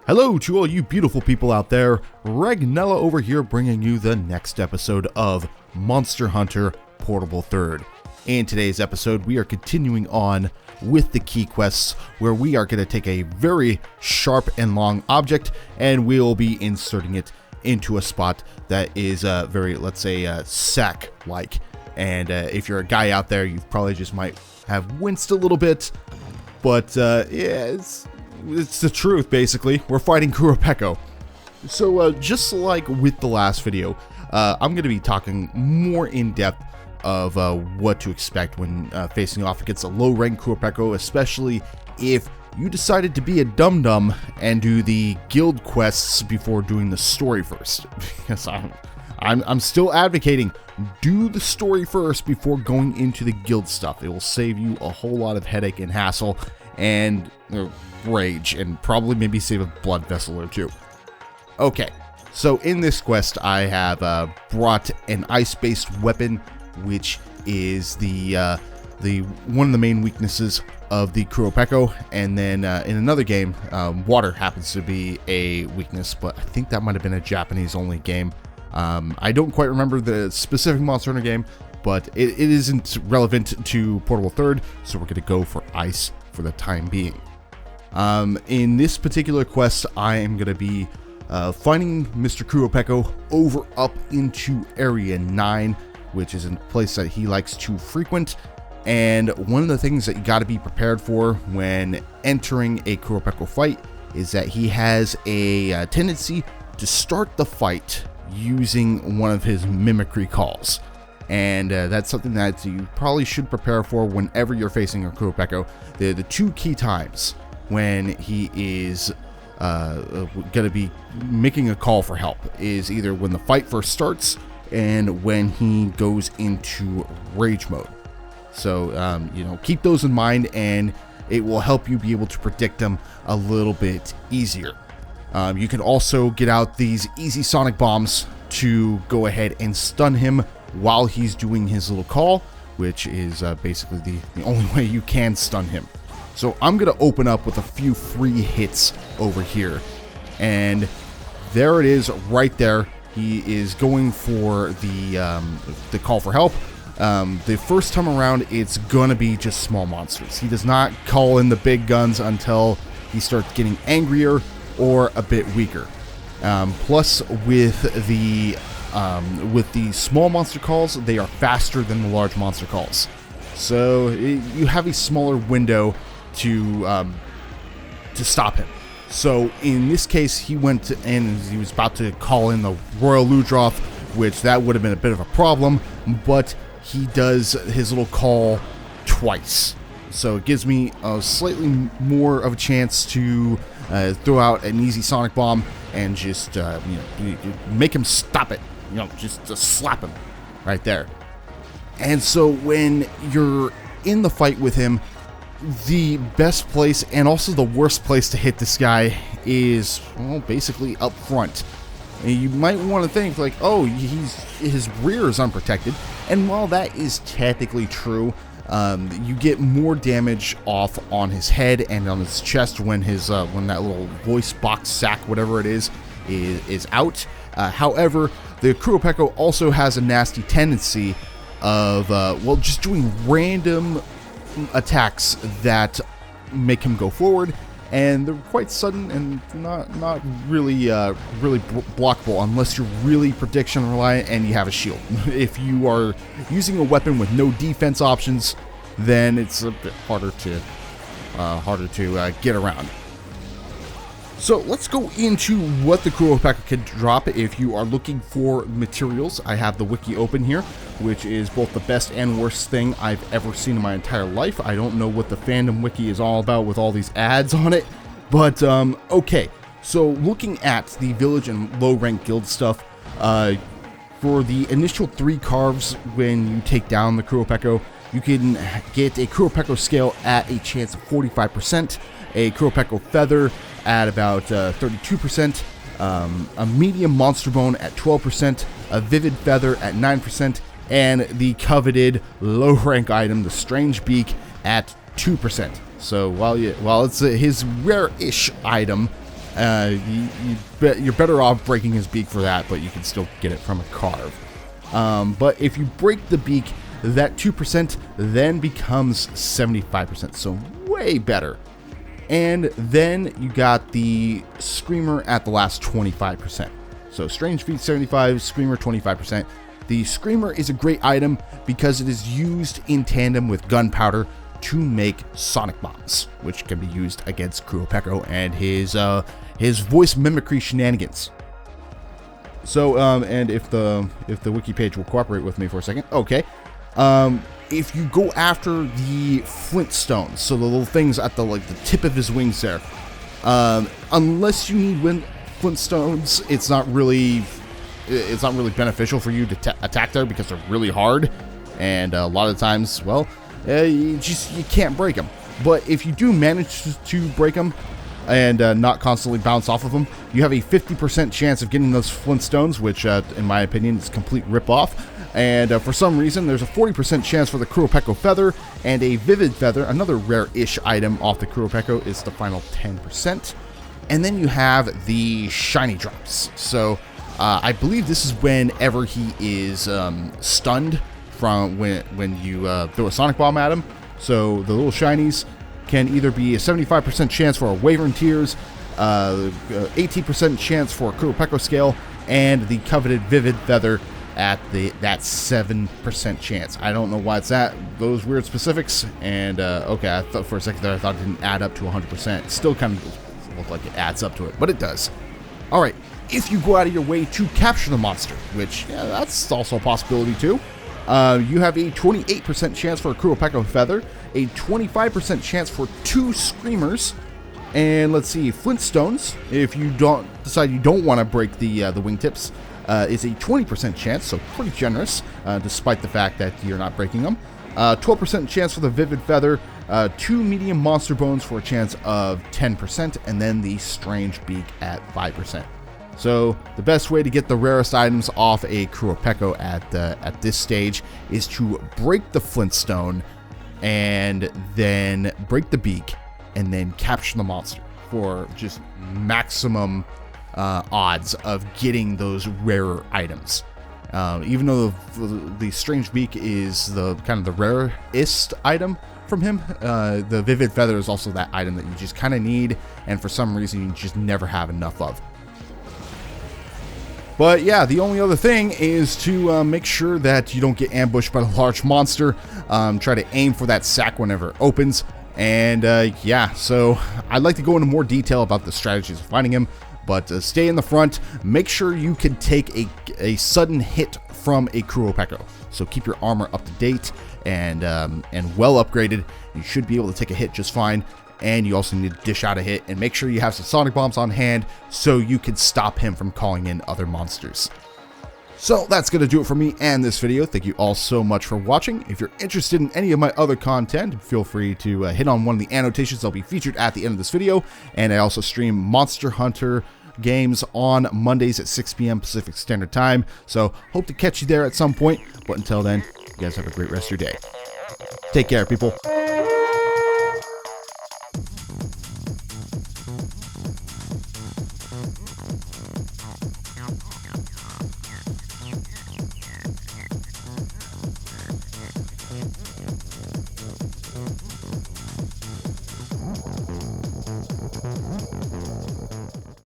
Hello to all you beautiful people out there, Regnilla over here bringing you the next episode of Monster Hunter Portable Third. In today's episode, we are continuing on with the key quests, where we are going to take a very sharp and long object, and we'll be inserting it into a spot that is very, let's say, sack-like. And if you're a guy out there, you probably just might have winced a little bit, but yeah, it's the truth, basically. We're fighting Qurupeco. So just like with the last video, I'm going to be talking more in depth of what to expect when facing off against a low rank Qurupeco, especially if you decided to be a dum-dum and do the guild quests before doing the story first. Because I'm still advocating, do the story first before going into the guild stuff. It will save you a whole lot of headache and hassle and rage, and probably maybe save a blood vessel or two. Okay, so in this quest I have brought an ice-based weapon, which is the one of the main weaknesses of the Qurupeco, and then in another game, water happens to be a weakness, but I think that might have been a Japanese-only game. I don't quite remember the specific Monster Hunter game, but it isn't relevant to Portable Third, so we're going to go for ice for the time being. In this particular quest, I am going to be finding Mr. Qurupeco over up into Area 9, which is a place that he likes to frequent. And one of the things that you got to be prepared for when entering a Qurupeco fight is that he has a tendency to start the fight using one of his mimicry calls. And that's something that you probably should prepare for whenever you're facing a Qurupeco. The two key times when he is going to be making a call for help is either when the fight first starts and when he goes into rage mode. So, keep those in mind, and it will help you be able to predict them a little bit easier. You can also get out these easy sonic bombs to go ahead and stun him while he's doing his little call, which is basically the only way you can stun him. So I'm going to open up with a few free hits over here. And there it is right there. He is going for the call for help. The first time around, it's going to be just small monsters. He does not call in the big guns until he starts getting angrier or a bit weaker. Plus, with the small monster calls, they are faster than the large monster calls. So you have a smaller window to stop him. So in this case, he went and he was about to call in the Royal Ludroth, which that would have been a bit of a problem, but he does his little call twice. So it gives me a slightly more of a chance to throw out an easy sonic bomb and just make him stop it. Just slap him right there. And so when you're in the fight with him, the best place and also the worst place to hit this guy is, well, basically up front. And you might want to think like, oh, his rear is unprotected, and while that is technically true, you get more damage off on his head and on his chest when when that little voice box sack, whatever it is out. However, the Qurupeco also has a nasty tendency of just doing random attacks that make him go forward, and they're quite sudden and not really blockable unless you're really prediction reliant and you have a shield. If you are using a weapon with no defense options, then it's a bit harder to get around. So let's go into what the Qurupeco can drop if you are looking for materials. I have the wiki open here, which is both the best and worst thing I've ever seen in my entire life. I don't know what the fandom wiki is all about with all these ads on it, but okay. So looking at the village and low rank guild stuff, for the initial 3 carves when you take down the Qurupeco, you can get a Qurupeco scale at a chance of 45%, a Qurupeco feather at about 32%, a medium monster bone at 12%, a vivid feather at 9%, and the coveted low rank item, the strange beak, at 2%. So while it's his rare-ish item, you're better off breaking his beak for that, but you can still get it from a carve. But if you break the beak, that 2% then becomes 75%, so way better. And then you got the Screamer at the last 25%. So Strange Feat 75, Screamer 25%. The Screamer is a great item because it is used in tandem with gunpowder to make sonic bombs, which can be used against Qurupeco and his voice mimicry shenanigans. So, and if the wiki page will cooperate with me for a second, okay. If you go after the Flintstones, so the little things at the tip of his wings there, unless you need Flintstones, it's not really beneficial for you to attack there because they're really hard, and a lot of times, well, you can't break them. But if you do manage to break them and not constantly bounce off of them, you have a 50% chance of getting those Flintstones, which, in my opinion, is a complete rip-off. And for some reason, there's a 40% chance for the Qurupeco Feather, and a Vivid Feather, another rare-ish item off the Qurupeco, is the final 10%. And then you have the Shiny Drops. So, I believe this is whenever he is stunned from when you throw a Sonic Bomb at him. So the little Shinies can either be a 75% chance for a Wavering Tears, 18% chance for a Qurupeco Scale, and the coveted Vivid Feather at that 7% chance. I don't know why it's at those weird specifics. And okay, I thought for a second there, I thought it didn't add up to 100%. It still kind of look like it adds up to it, but it does. All right. If you go out of your way to capture the monster, which, yeah, that's also a possibility too, you have a 28% chance for a Qurupeco Feather, a 25% chance for 2 Screamers, and let's see, Flintstones, if you decide you don't want to break the wingtips, is a 20% chance, so pretty generous, despite the fact that you're not breaking them. 12% chance for the Vivid Feather, 2 medium monster bones for a chance of 10%, and then the Strange Beak at 5%. So the best way to get the rarest items off a Qurupeco at this stage is to break the Flintstone and then break the beak and then capture the monster for just maximum odds of getting those rarer items. Even though the Strange Beak is the kind of the rarest item from him, the Vivid Feather is also that item that you just kind of need, and for some reason you just never have enough of. But yeah, the only other thing is to make sure that you don't get ambushed by a large monster. Try to aim for that sack whenever it opens. And yeah, so I'd like to go into more detail about the strategies of fighting him, but stay in the front. Make sure you can take a sudden hit from a Qurupeco. So keep your armor up to date and well upgraded. You should be able to take a hit just fine. And you also need to dish out a hit and make sure you have some Sonic Bombs on hand so you can stop him from calling in other monsters. So that's going to do it for me and this video. Thank you all so much for watching. If you're interested in any of my other content, feel free to hit on one of the annotations that'll be featured at the end of this video. And I also stream Monster Hunter games on Mondays at 6 p.m. Pacific Standard Time. So hope to catch you there at some point. But until then, you guys have a great rest of your day. Take care, people.